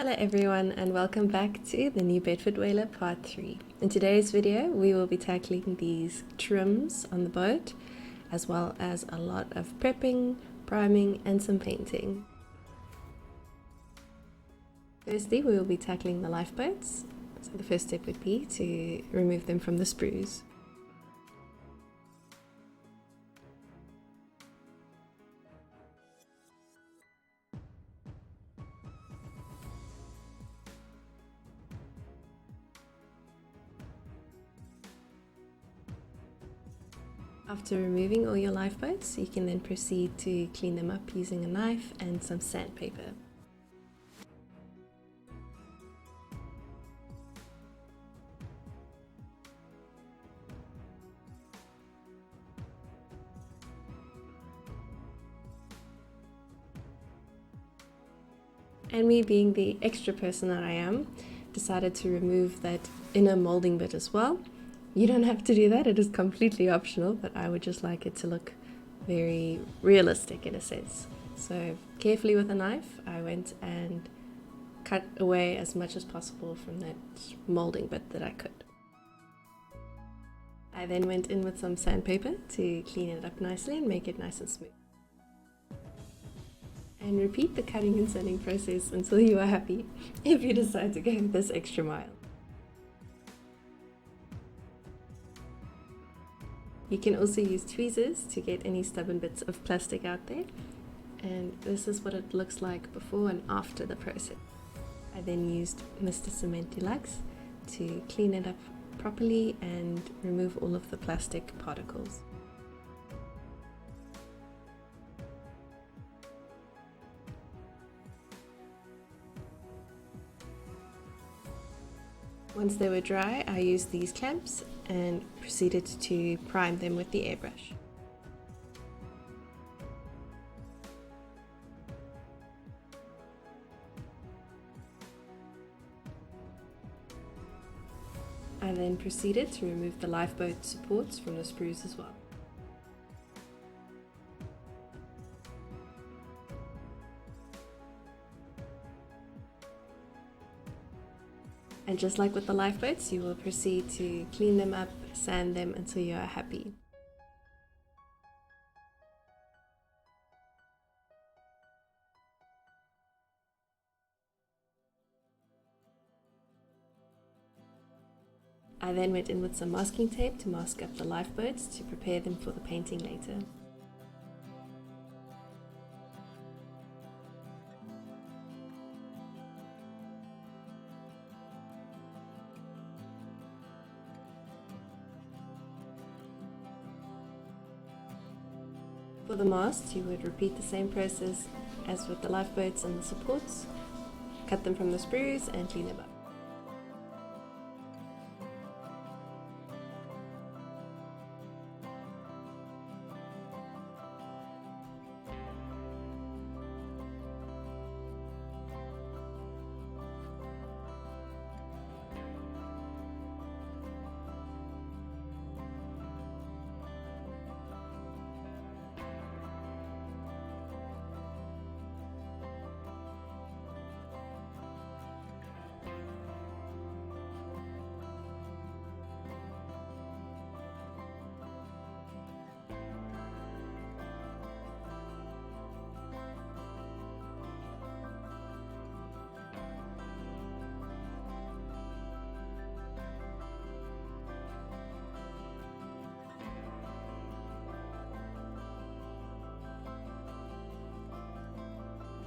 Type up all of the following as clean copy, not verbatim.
Hello everyone and welcome back to the new Bedford Whaler part 3. In today's video we will be tackling these trims on the boat as well as a lot of prepping, priming and some painting. Firstly we will be tackling the lifeboats, so the first step would be to remove them from the sprues. After removing all your lifeboats, you can then proceed to clean them up using a knife and some sandpaper. And me, being the extra person that I am, decided to remove that inner molding bit as well. You don't have to do that, it is completely optional, but I would just like it to look very realistic in a sense. So carefully with a knife, I went and cut away as much as possible from that molding bit that I could. I then went in with some sandpaper to clean it up nicely and make it nice and smooth. And repeat the cutting and sanding process until you are happy if you decide to go this extra mile. You can also use tweezers to get any stubborn bits of plastic out there, and this is what it looks like before and after the process. I then used Mr. Cement Deluxe to clean it up properly and remove all of the plastic particles. Once they were dry, I used these clamps and proceeded to prime them with the airbrush. I then proceeded to remove the lifeboat supports from the sprues as well. And just like with the lifeboats, you will proceed to clean them up, sand them until you are happy. I then went in with some masking tape to mask up the lifeboats to prepare them for the painting later. For the mast, you would repeat the same process as with the lifeboats and the supports. Cut them from the sprues and clean them up.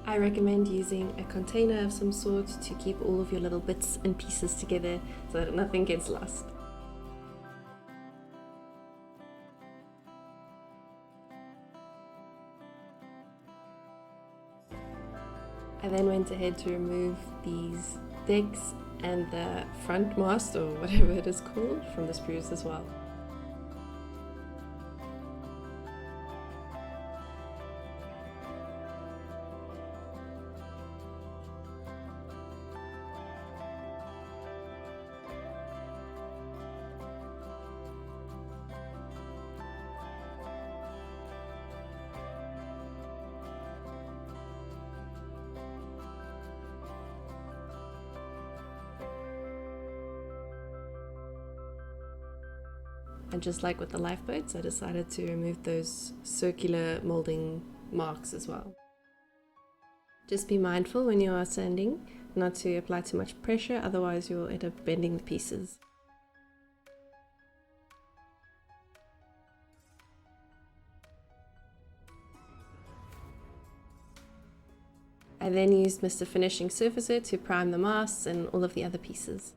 I recommend using a container of some sort to keep all of your little bits and pieces together so that nothing gets lost. I then went ahead to remove these decks and the front mast, or whatever it is called, from the sprues as well. And just like with the lifeboats, I decided to remove those circular molding marks as well. Just be mindful when you are sanding not to apply too much pressure, otherwise you'll end up bending the pieces. I then used Mr. Finishing Surfacer to prime the masts and all of the other pieces.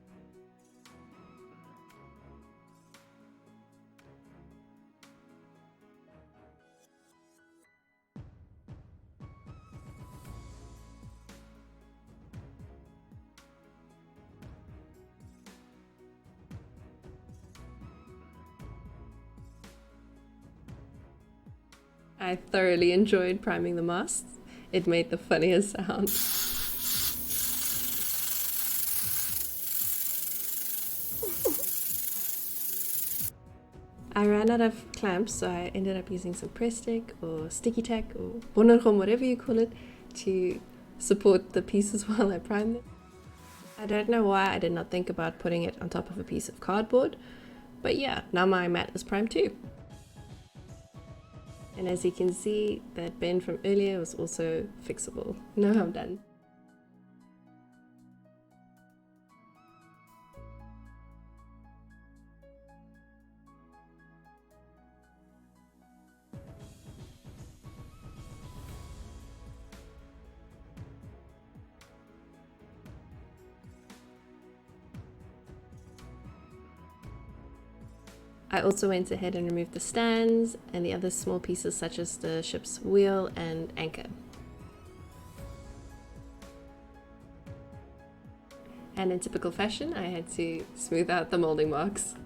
I thoroughly enjoyed priming the masts. It made the funniest sound. I ran out of clamps, so I ended up using some press stick or sticky tack or bonnergom, whatever you call it, to support the pieces while I prime them. I don't know why I did not think about putting it on top of a piece of cardboard, but yeah, now my mat is primed too. And as you can see, that bend from earlier was also fixable. Now I'm done. I also went ahead and removed the stands and the other small pieces such as the ship's wheel and anchor. And in typical fashion, I had to smooth out the molding marks.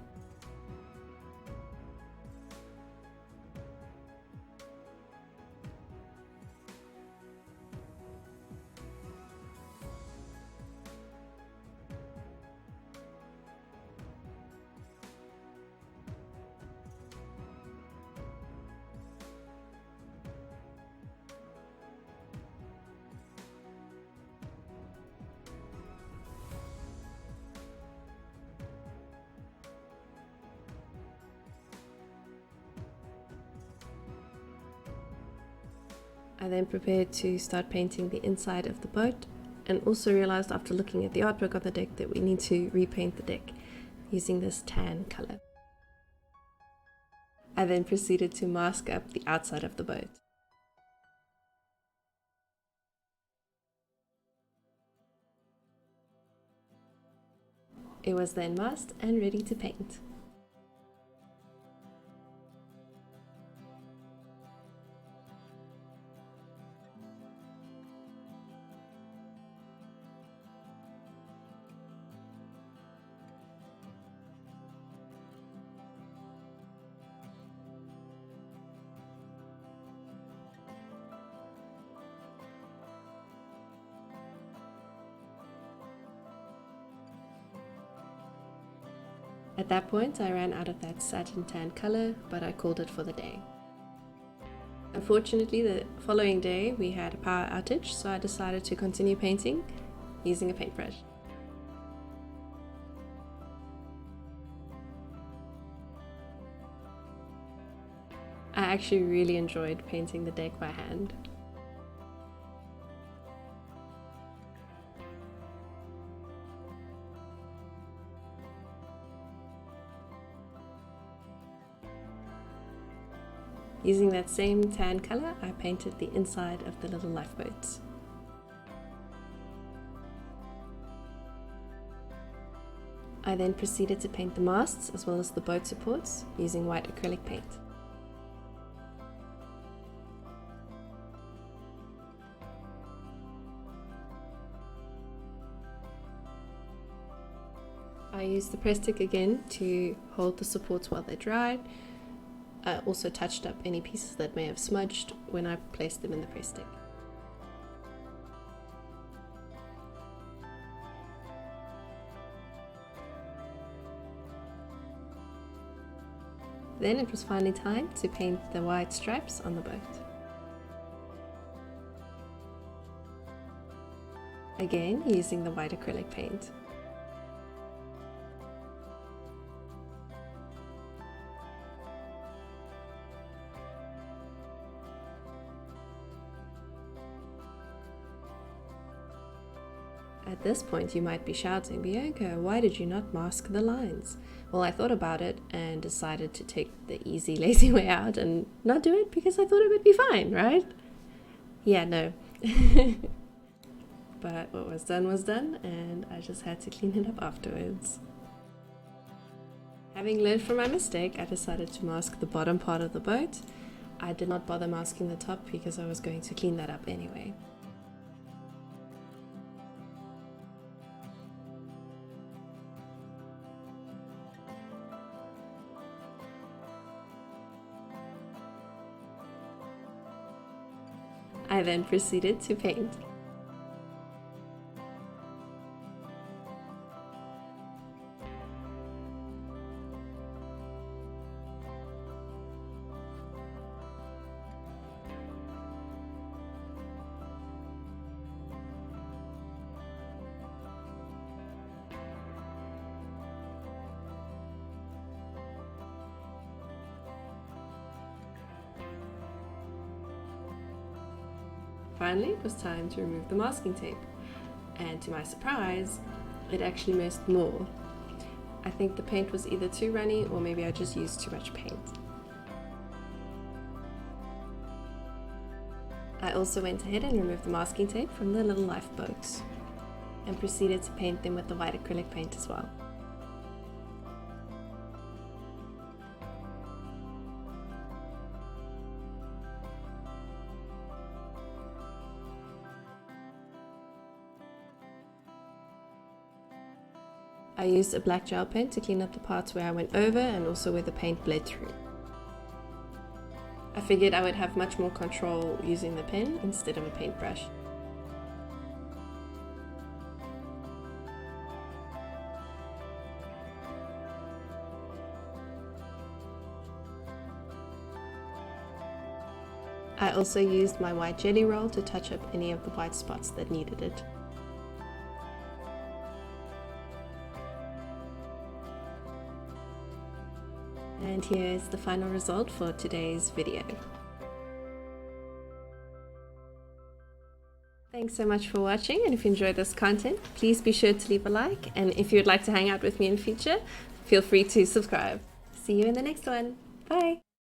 I then prepared to start painting the inside of the boat, and also realized after looking at the artwork on the deck that we need to repaint the deck using this tan color. I then proceeded to mask up the outside of the boat. It was then masked and ready to paint. At that point, I ran out of that satin tan color, but I called it for the day. Unfortunately, the following day we had a power outage, so I decided to continue painting using a paintbrush. I actually really enjoyed painting the deck by hand. Using that same tan color, I painted the inside of the little lifeboats. I then proceeded to paint the masts as well as the boat supports using white acrylic paint. I used the press stick again to hold the supports while they dried. I also touched up any pieces that may have smudged when I placed them in the press stick. Then it was finally time to paint the white stripes on the boat. Again, using the white acrylic paint. At this point you might be shouting, Bianca, why did you not mask the lines? Well, I thought about it and decided to take the easy, lazy way out and not do it because I thought it would be fine, right? Yeah, no. But what was done, and I just had to clean it up afterwards. Having learned from my mistake, I decided to mask the bottom part of the boat. I did not bother masking the top because I was going to clean that up anyway. I then proceeded to paint. Finally, it was time to remove the masking tape, and to my surprise, it actually messed more. I think the paint was either too runny or maybe I just used too much paint. I also went ahead and removed the masking tape from the little lifeboats and proceeded to paint them with the white acrylic paint as well. I used a black gel pen to clean up the parts where I went over and also where the paint bled through. I figured I would have much more control using the pen instead of a paintbrush. I also used my white jelly roll to touch up any of the white spots that needed it. And here is the final result for today's video. Thanks so much for watching, and if you enjoyed this content, please be sure to leave a like, and if you would like to hang out with me in future, feel free to subscribe. See you in the next one. Bye!